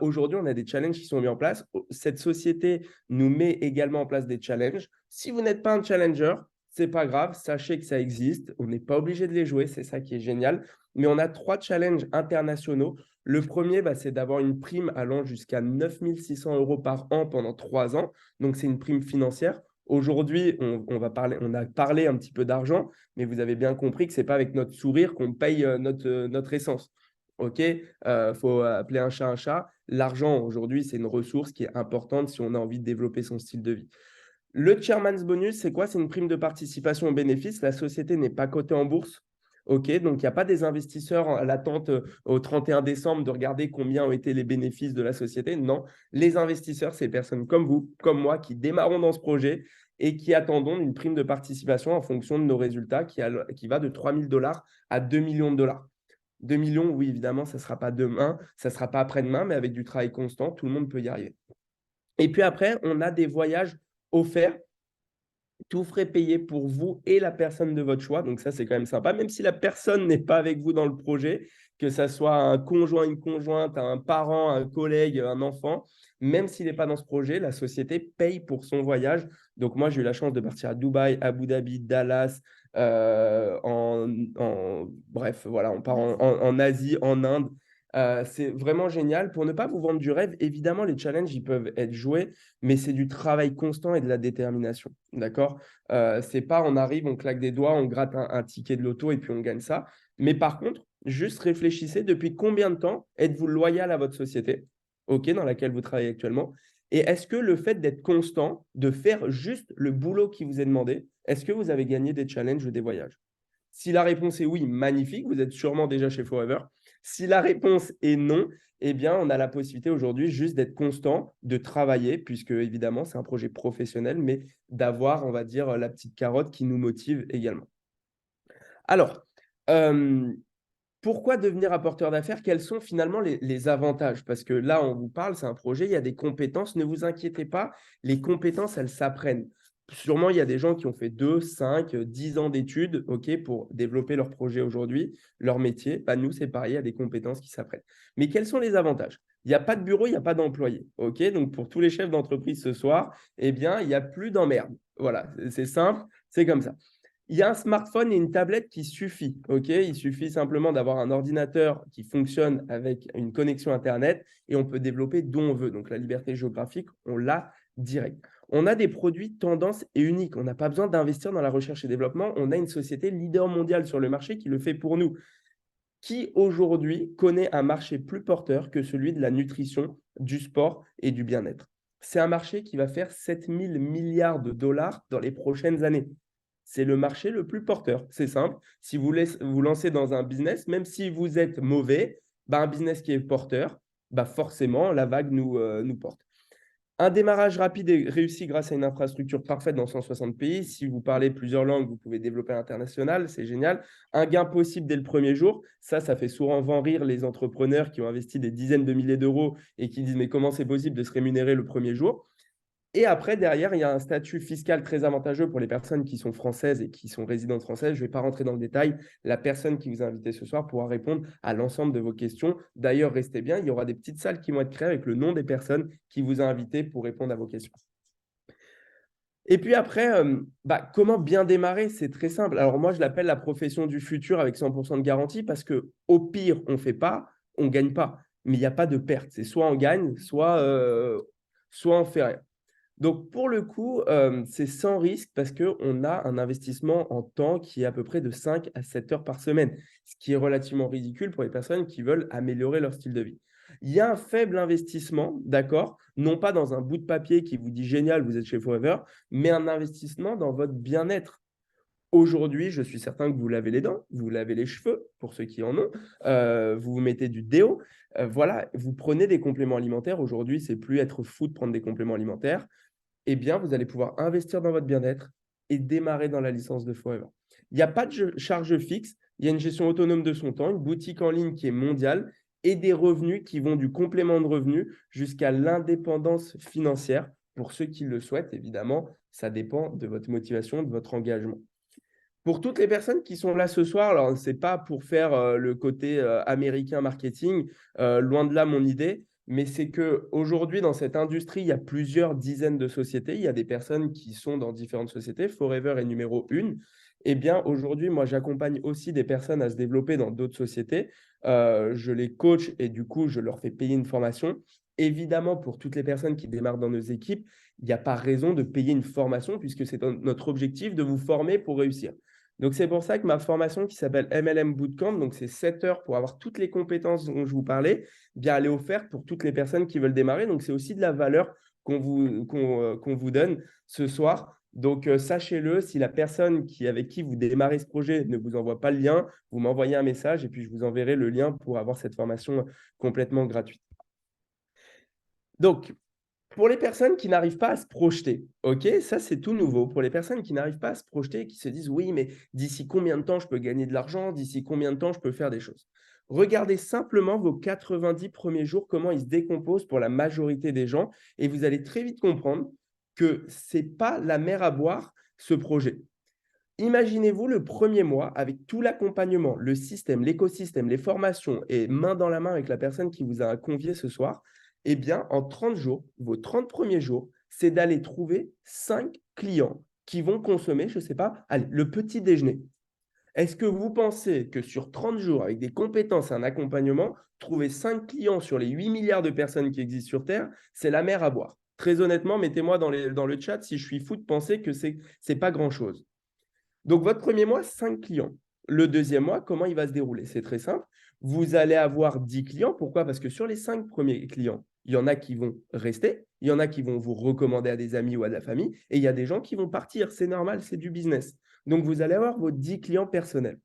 S4: aujourd'hui, on a des challenges qui sont mis en place. Cette société nous met également en place des challenges. Si vous n'êtes pas un challenger, c'est pas grave, sachez que ça existe. On n'est pas obligé de les jouer, c'est ça qui est génial. Mais on a 3 challenges internationaux. Le premier, c'est d'avoir une prime allant jusqu'à 9 600 € par an pendant 3 ans. Donc, c'est une prime financière. Aujourd'hui, on a parlé un petit peu d'argent, mais vous avez bien compris que ce n'est pas avec notre sourire qu'on paye notre essence. OK, faut appeler un chat un chat. L'argent, aujourd'hui, c'est une ressource qui est importante si on a envie de développer son style de vie. Le Chairman's Bonus, c'est quoi? C'est une prime de participation aux bénéfices. La société n'est pas cotée en bourse. OK, donc il n'y a pas des investisseurs à l'attente au 31 décembre de regarder combien ont été les bénéfices de la société. Non, les investisseurs, c'est des personnes comme vous, comme moi, qui démarrons dans ce projet et qui attendons une prime de participation en fonction de nos résultats qui va de 3 000 $ à 2 millions de dollars. 2 millions, oui, évidemment, ça ne sera pas demain, ça ne sera pas après-demain, mais avec du travail constant, tout le monde peut y arriver. Et puis après, on a des voyages offerts, tout frais payé pour vous et la personne de votre choix. Donc ça, c'est quand même sympa, même si la personne n'est pas avec vous dans le projet, que ça soit un conjoint, une conjointe, un parent, un collègue, un enfant, même s'il n'est pas dans ce projet, la société paye pour son voyage. Donc moi, j'ai eu la chance de partir à Dubaï, Abu Dhabi, Dallas, bref, voilà, on part en Asie, en Inde. C'est vraiment génial. Pour ne pas vous vendre du rêve, évidemment, les challenges, ils peuvent être joués, mais c'est du travail constant et de la détermination. D'accord? C'est pas on arrive, on claque des doigts, on gratte un ticket de loto et puis on gagne ça. Mais par contre, juste réfléchissez depuis combien de temps êtes-vous loyal à votre société, OK, dans laquelle vous travaillez actuellement. Et est-ce que le fait d'être constant, de faire juste le boulot qui vous est demandé, est-ce que vous avez gagné des challenges ou des voyages? Si la réponse est oui, magnifique, vous êtes sûrement déjà chez Forever. Si la réponse est non, eh bien, on a la possibilité aujourd'hui juste d'être constant, de travailler, puisque évidemment, c'est un projet professionnel, mais d'avoir, on va dire, la petite carotte qui nous motive également. Alors, pourquoi devenir apporteur d'affaires? Quels sont finalement les avantages? Parce que là, on vous parle, c'est un projet, il y a des compétences. Ne vous inquiétez pas, les compétences, elles s'apprennent. Sûrement, il y a des gens qui ont fait 2, 5, 10 ans d'études, OK, pour développer leur projet aujourd'hui, leur métier. Bah, nous, c'est pareil, il y a des compétences qui s'apprennent. Mais quels sont les avantages? Il n'y a pas de bureau, il n'y a pas d'employé. OK, donc pour tous les chefs d'entreprise ce soir, eh bien, il n'y a plus d'emmerde. Voilà, c'est simple, c'est comme ça. Il y a un smartphone et une tablette qui suffit, OK? Il suffit simplement d'avoir un ordinateur qui fonctionne avec une connexion internet et on peut développer d'où on veut. Donc la liberté géographique, on l'a direct. On a des produits tendances et uniques. On n'a pas besoin d'investir dans la recherche et développement. On a une société leader mondiale sur le marché qui le fait pour nous. Qui aujourd'hui connaît un marché plus porteur que celui de la nutrition, du sport et du bien-être? C'est un marché qui va faire 7 000 milliards de dollars dans les prochaines années. C'est le marché le plus porteur. C'est simple. Si vous vous lancez dans un business, même si vous êtes mauvais, bah, un business qui est porteur, bah, forcément, la vague nous porte. Un démarrage rapide et réussi grâce à une infrastructure parfaite dans 160 pays. Si vous parlez plusieurs langues, vous pouvez développer à l'international, c'est génial. Un gain possible dès le premier jour. Ça fait souvent rire les entrepreneurs qui ont investi des dizaines de milliers d'euros et qui disent « mais comment c'est possible de se rémunérer le premier jour ?» Et après, derrière, il y a un statut fiscal très avantageux pour les personnes qui sont françaises et qui sont résidentes françaises. Je ne vais pas rentrer dans le détail. La personne qui vous a invité ce soir pourra répondre à l'ensemble de vos questions. D'ailleurs, restez bien, il y aura des petites salles qui vont être créées avec le nom des personnes qui vous ont invité pour répondre à vos questions. Et puis après, comment bien démarrer? C'est très simple. Alors moi, je l'appelle la profession du futur avec 100% de garantie parce qu'au pire, on ne fait pas, on ne gagne pas. Mais il n'y a pas de perte. C'est soit on gagne, soit on ne fait rien. Donc, pour le coup, c'est sans risque parce qu'on a un investissement en temps qui est à peu près de 5 à 7 heures par semaine, ce qui est relativement ridicule pour les personnes qui veulent améliorer leur style de vie. Il y a un faible investissement, d'accord, non pas dans un bout de papier qui vous dit génial, vous êtes chez Forever, mais un investissement dans votre bien-être. Aujourd'hui, je suis certain que vous lavez les dents, vous lavez les cheveux, pour ceux qui en ont, vous vous mettez du déo, voilà, vous prenez des compléments alimentaires. Aujourd'hui, c'est plus être fou de prendre des compléments alimentaires. Eh bien, vous allez pouvoir investir dans votre bien-être et démarrer dans la licence de Forever. Il n'y a pas de charge fixe, il y a une gestion autonome de son temps, une boutique en ligne qui est mondiale et des revenus qui vont du complément de revenus jusqu'à l'indépendance financière. Pour ceux qui le souhaitent, évidemment, ça dépend de votre motivation, de votre engagement. Pour toutes les personnes qui sont là ce soir, alors ce n'est pas pour faire le côté américain marketing, loin de là mon idée, mais c'est qu'aujourd'hui, dans cette industrie, il y a plusieurs dizaines de sociétés. Il y a des personnes qui sont dans différentes sociétés. Forever est numéro 1. Eh bien, aujourd'hui, moi, j'accompagne aussi des personnes à se développer dans d'autres sociétés. Je les coach et du coup, je leur fais payer une formation. Évidemment, pour toutes les personnes qui démarrent dans nos équipes, il n'y a pas raison de payer une formation puisque c'est notre objectif de vous former pour réussir. Donc, c'est pour ça que ma formation qui s'appelle MLM Bootcamp, donc c'est 7 heures pour avoir toutes les compétences dont je vous parlais, bien elle est offerte pour toutes les personnes qui veulent démarrer. Donc, c'est aussi de la valeur qu'on vous donne ce soir. Donc, sachez-le, si la personne avec qui vous démarrez ce projet ne vous envoie pas le lien, vous m'envoyez un message et puis je vous enverrai le lien pour avoir cette formation complètement gratuite. Donc, pour les personnes qui n'arrivent pas à se projeter, OK, ça c'est tout nouveau. Pour les personnes qui n'arrivent pas à se projeter et qui se disent « oui, mais d'ici combien de temps je peux gagner de l'argent? D'ici combien de temps je peux faire des choses ?» Regardez simplement vos 90 premiers jours, comment ils se décomposent pour la majorité des gens et vous allez très vite comprendre que ce n'est pas la mer à boire, ce projet. Imaginez-vous le premier mois avec tout l'accompagnement, le système, l'écosystème, les formations et main dans la main avec la personne qui vous a convié ce soir. Eh bien, en 30 jours, vos 30 premiers jours, c'est d'aller trouver 5 clients qui vont consommer, je ne sais pas, allez, le petit déjeuner. Est-ce que vous pensez que sur 30 jours, avec des compétences et un accompagnement, trouver 5 clients sur les 8 milliards de personnes qui existent sur Terre, c'est la mer à boire? Très honnêtement, mettez-moi dans le chat si je suis fou de penser que ce n'est pas grand-chose. Donc, votre premier mois, 5 clients. Le deuxième mois, comment il va se dérouler? C'est très simple. Vous allez avoir 10 clients. Pourquoi? Parce que sur les 5 premiers clients, il y en a qui vont rester, il y en a qui vont vous recommander à des amis ou à de la famille, et il y a des gens qui vont partir. C'est normal, c'est du business. Donc, vous allez avoir vos 10 clients personnels.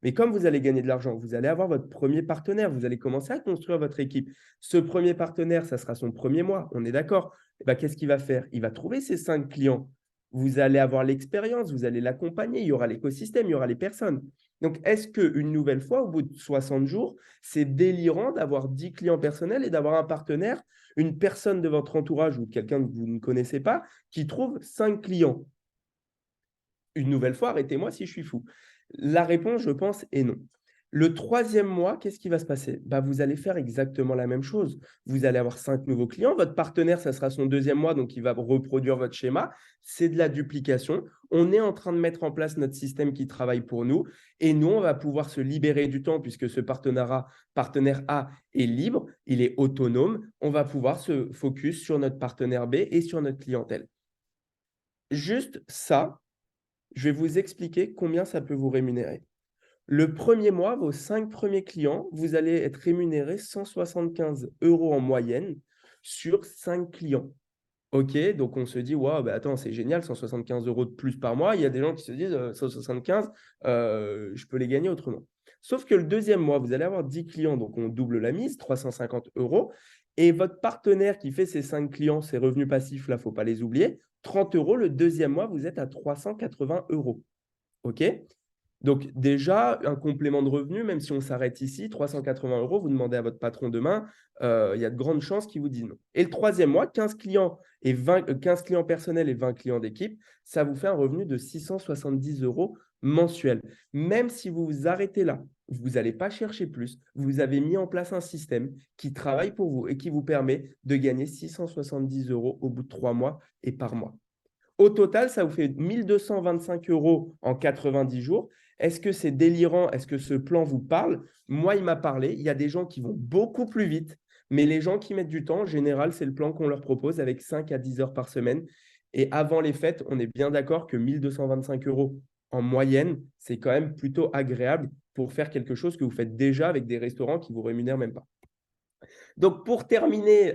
S4: Mais comme vous allez gagner de l'argent, vous allez avoir votre premier partenaire, vous allez commencer à construire votre équipe. Ce premier partenaire, ça sera son premier mois, on est d'accord. Eh ben, qu'est-ce qu'il va faire? Il va trouver ses 5 clients. Vous allez avoir l'expérience, vous allez l'accompagner, il y aura l'écosystème, il y aura les personnes. Donc, est-ce qu'une nouvelle fois, au bout de 60 jours, c'est délirant d'avoir 10 clients personnels et d'avoir un partenaire, une personne de votre entourage ou quelqu'un que vous ne connaissez pas, qui trouve 5 clients? Une nouvelle fois, arrêtez-moi si je suis fou. La réponse, je pense, est non. Le troisième mois, qu'est-ce qui va se passer? Vous allez faire exactement la même chose. Vous allez avoir 5 nouveaux clients. Votre partenaire, ça sera son deuxième mois, donc il va reproduire votre schéma. C'est de la duplication. On est en train de mettre en place notre système qui travaille pour nous. Et nous, on va pouvoir se libérer du temps puisque ce partenaire A est libre, il est autonome. On va pouvoir se focus sur notre partenaire B et sur notre clientèle. Juste ça, je vais vous expliquer combien ça peut vous rémunérer. Le premier mois, vos 5 premiers clients, vous allez être rémunérés 175 € en moyenne sur 5 clients. OK, donc on se dit, waouh, attends, c'est génial, 175 € de plus par mois. Il y a des gens qui se disent, 175, je peux les gagner autrement. Sauf que le deuxième mois, vous allez avoir 10 clients, donc on double la mise, 350 €. Et votre partenaire qui fait ses 5 clients, ses revenus passifs, là, il ne faut pas les oublier, 30 €. Le deuxième mois, vous êtes à 380 €. OK? Donc déjà, un complément de revenu, même si on s'arrête ici, 380 €, vous demandez à votre patron demain, il y a de grandes chances qu'il vous dise non. Et le troisième mois, 15 clients, 15 clients personnels et 20 clients d'équipe, ça vous fait un revenu de 670 € mensuel. Même si vous vous arrêtez là, vous n'allez pas chercher plus, vous avez mis en place un système qui travaille pour vous et qui vous permet de gagner 670 € au bout de 3 mois et par mois. Au total, ça vous fait 1 225 € en 90 jours. Est-ce que c'est délirant? Est-ce que ce plan vous parle? Moi, il m'a parlé. Il y a des gens qui vont beaucoup plus vite, mais les gens qui mettent du temps, en général, c'est le plan qu'on leur propose avec 5 à 10 heures par semaine. Et avant les fêtes, on est bien d'accord que 1 225 € en moyenne, c'est quand même plutôt agréable pour faire quelque chose que vous faites déjà avec des restaurants qui ne vous rémunèrent même pas. Donc, pour terminer,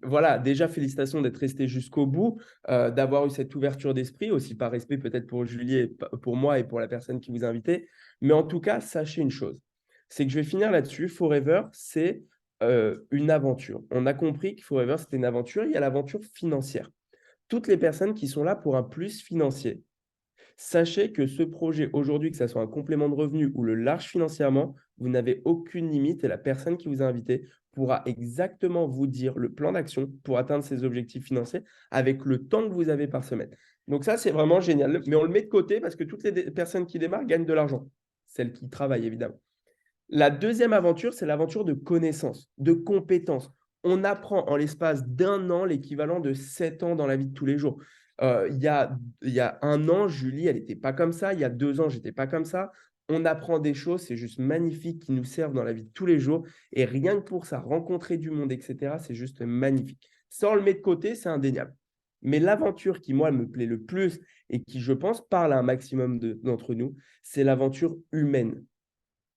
S4: voilà, déjà, félicitations d'être resté jusqu'au bout, d'avoir eu cette ouverture d'esprit, aussi par respect peut-être pour Julie et pour moi et pour la personne qui vous a invité. Mais en tout cas, sachez une chose, c'est que je vais finir là-dessus. Forever, c'est une aventure. On a compris que Forever, c'était une aventure. Il y a l'aventure financière. Toutes les personnes qui sont là pour un plus financier, sachez que ce projet aujourd'hui, que ce soit un complément de revenu ou le large financièrement, vous n'avez aucune limite et la personne qui vous a invité pourra exactement vous dire le plan d'action pour atteindre ses objectifs financiers avec le temps que vous avez par semaine. Donc ça, c'est vraiment génial. Mais on le met de côté parce que toutes les personnes qui démarrent gagnent de l'argent. Celles qui travaillent, évidemment. La deuxième aventure, c'est l'aventure de connaissances, de compétences. On apprend en l'espace d'1 an l'équivalent de 7 ans dans la vie de tous les jours. Il y a 1 an, Julie, elle n'était pas comme ça. Il y a 2 ans, je n'étais pas comme ça. On apprend des choses, c'est juste magnifique, qui nous servent dans la vie de tous les jours. Et rien que pour ça, rencontrer du monde, etc., c'est juste magnifique. Ça, on le met de côté, c'est indéniable. Mais l'aventure qui, moi, me plaît le plus et qui, je pense, parle à un maximum d'entre nous, c'est l'aventure humaine.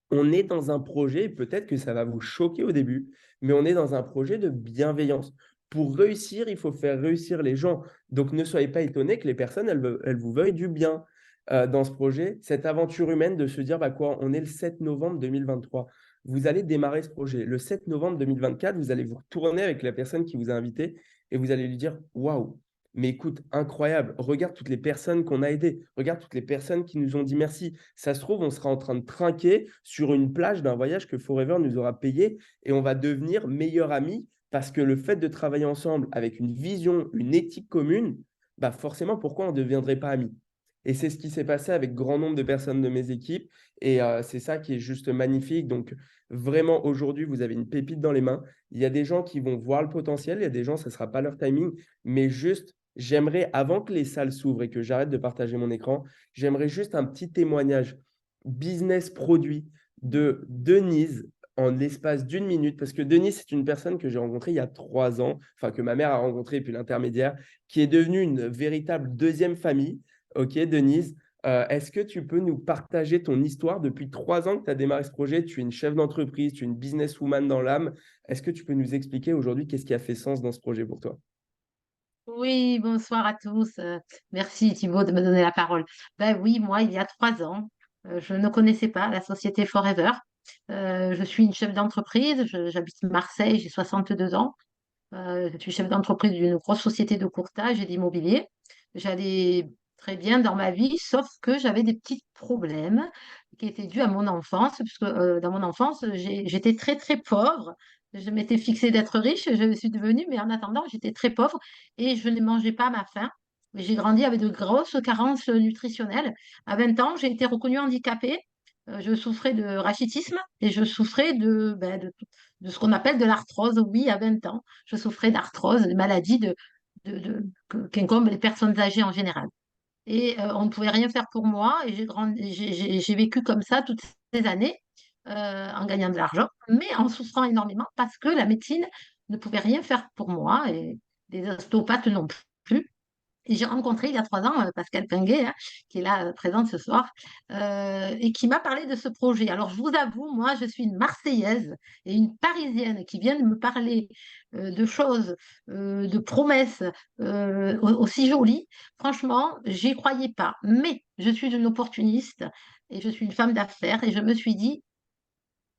S4: On est dans un projet, peut-être que ça va vous choquer au début, mais on est dans un projet de bienveillance. Pour réussir, il faut faire réussir les gens. Donc, ne soyez pas étonnés que les personnes, elles vous veuillent du bien dans ce projet. Cette aventure humaine de se dire, quoi, on est le 7 novembre 2023. Vous allez démarrer ce projet. Le 7 novembre 2024, vous allez vous retourner avec la personne qui vous a invité et vous allez lui dire, waouh, mais écoute, incroyable, regarde toutes les personnes qu'on a aidées, regarde toutes les personnes qui nous ont dit merci. Ça se trouve, on sera en train de trinquer sur une plage d'un voyage que Forever nous aura payé et on va devenir meilleurs amis parce que le fait de travailler ensemble avec une vision, une éthique commune, forcément, pourquoi on ne deviendrait pas amis? Et c'est ce qui s'est passé avec grand nombre de personnes de mes équipes et c'est ça qui est juste magnifique. Donc, vraiment, aujourd'hui, vous avez une pépite dans les mains. Il y a des gens qui vont voir le potentiel, il y a des gens, ça ne sera pas leur timing, mais juste j'aimerais, avant que les salles s'ouvrent et que j'arrête de partager mon écran, j'aimerais juste un petit témoignage business produit de Denise en l'espace d'1 minute, parce que Denise, c'est une personne que j'ai rencontrée il y a 3 ans, enfin que ma mère a rencontrée, puis l'intermédiaire, qui est devenue une véritable deuxième famille. Ok, Denise, Est-ce que tu peux nous partager ton histoire depuis 3 ans que tu as démarré ce projet? Tu es une chef d'entreprise, tu es une businesswoman dans l'âme. Est-ce que tu peux nous expliquer aujourd'hui qu'est-ce qui a fait sens dans ce projet pour toi?
S5: Oui, bonsoir à tous. Merci Thibaut de me donner la parole. Ben oui, moi, il y a 3 ans, je ne connaissais pas la société Forever. Je suis une chef d'entreprise, j'habite Marseille, j'ai 62 ans. Je suis chef d'entreprise d'une grosse société de courtage et d'immobilier. J'allais très bien dans ma vie, sauf que j'avais des petits problèmes qui étaient dus à mon enfance, puisque dans mon enfance, j'étais très, très pauvre. Je m'étais fixée d'être riche, je le suis devenue, mais en attendant, j'étais très pauvre et je ne mangeais pas à ma faim. J'ai grandi avec de grosses carences nutritionnelles. À 20 ans, j'ai été reconnue handicapée. Je souffrais de rachitisme et je souffrais de ce qu'on appelle de l'arthrose. Oui, à 20 ans, je souffrais d'arthrose, une maladie qu'incombent les personnes âgées en général. Et on ne pouvait rien faire pour moi. Et j'ai vécu comme ça toutes ces années, en gagnant de l'argent, mais en souffrant énormément parce que la médecine ne pouvait rien faire pour moi et les ostéopathes non plus. Et j'ai rencontré il y a 3 ans Pascal Pinguet, hein, qui est là présente ce soir, et qui m'a parlé de ce projet. Alors, je vous avoue, moi, je suis une Marseillaise et une Parisienne qui vient de me parler de choses, de promesses aussi jolies. Franchement, j'y croyais pas. Mais je suis une opportuniste et je suis une femme d'affaires et je me suis dit,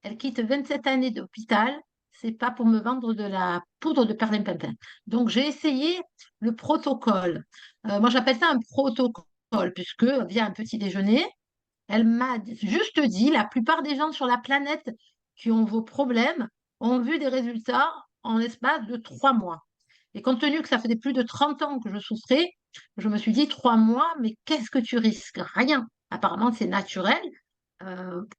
S5: elle quitte 27 années d'hôpital, c'est pas pour me vendre de la poudre de perlimpinpin. Donc, j'ai essayé le protocole. Moi, j'appelle ça un protocole, puisque via un petit déjeuner, elle m'a juste dit, la plupart des gens sur la planète qui ont vos problèmes ont vu des résultats en l'espace de 3 mois. Et compte tenu que ça faisait plus de 30 ans que je souffrais, je me suis dit, 3 mois, mais qu'est-ce que tu risques? Rien. Apparemment, c'est naturel.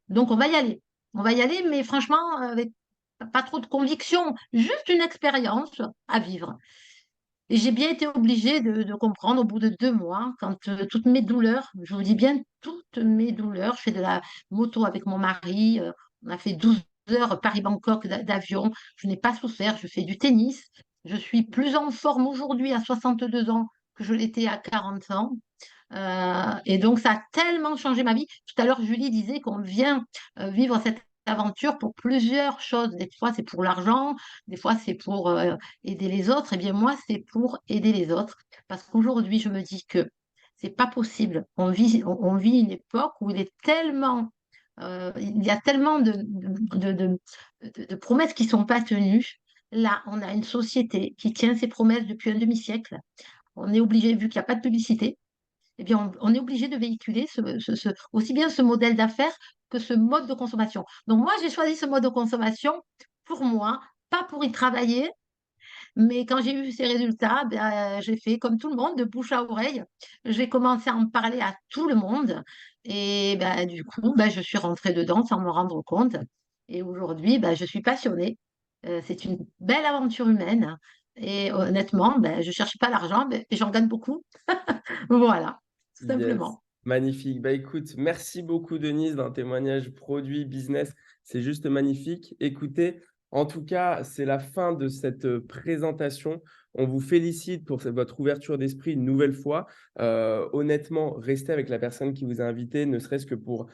S5: Donc, on va y aller. On va y aller, mais franchement, avec pas trop de conviction, juste une expérience à vivre. Et j'ai bien été obligée de comprendre au bout de 2 mois, quand toutes mes douleurs, je vous dis bien toutes mes douleurs, je fais de la moto avec mon mari, on a fait 12 heures Paris-Bangkok d'avion, je n'ai pas souffert, je fais du tennis, je suis plus en forme aujourd'hui à 62 ans que je l'étais à 40 ans. Et donc, ça a tellement changé ma vie. Tout à l'heure, Julie disait qu'on vient vivre cette aventure pour plusieurs choses. Des fois, c'est pour l'argent, des fois, c'est pour aider les autres. Eh bien, moi, c'est pour aider les autres. Parce qu'aujourd'hui, je me dis que c'est pas possible. On vit une époque où il y a tellement de promesses qui sont pas tenues. Là, on a une société qui tient ses promesses depuis un demi-siècle. On est obligé, vu qu'il n'y a pas de publicité, eh bien, on est obligé de véhiculer aussi bien ce modèle d'affaires que ce mode de consommation. Donc, moi, j'ai choisi ce mode de consommation pour moi, pas pour y travailler, mais quand j'ai eu ces résultats, ben, j'ai fait comme tout le monde, de bouche à oreille. J'ai commencé à en parler à tout le monde. Et ben, du coup, ben, je suis rentrée dedans sans me rendre compte. Et aujourd'hui, ben, je suis passionnée. C'est une belle aventure humaine. Et honnêtement, ben, je ne cherche pas l'argent, mais j'en gagne beaucoup. Voilà, tout
S4: Yes,
S5: simplement.
S4: magnifique. Bah écoute, merci beaucoup Denise d'un témoignage produit, business. C'est juste magnifique. Écoutez, en tout cas, c'est la fin de cette présentation. On vous félicite pour votre ouverture d'esprit une nouvelle fois. Honnêtement, restez avec la personne qui vous a invité, ne serait-ce que pour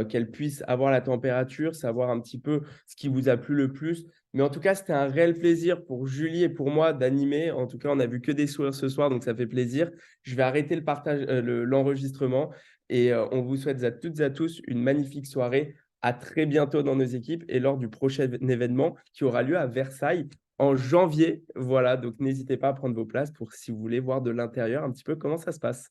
S4: qu'elle puisse avoir la température, savoir un petit peu ce qui vous a plu le plus. Mais en tout cas, c'était un réel plaisir pour Julie et pour moi d'animer. En tout cas, on n'a vu que des sourires ce soir, donc ça fait plaisir. Je vais arrêter le partage, l'enregistrement et on vous souhaite à toutes et à tous une magnifique soirée. À très bientôt dans nos équipes et lors du prochain événement qui aura lieu à Versailles en janvier. Voilà, donc n'hésitez pas à prendre vos places pour si vous voulez voir de l'intérieur un petit peu comment ça se passe.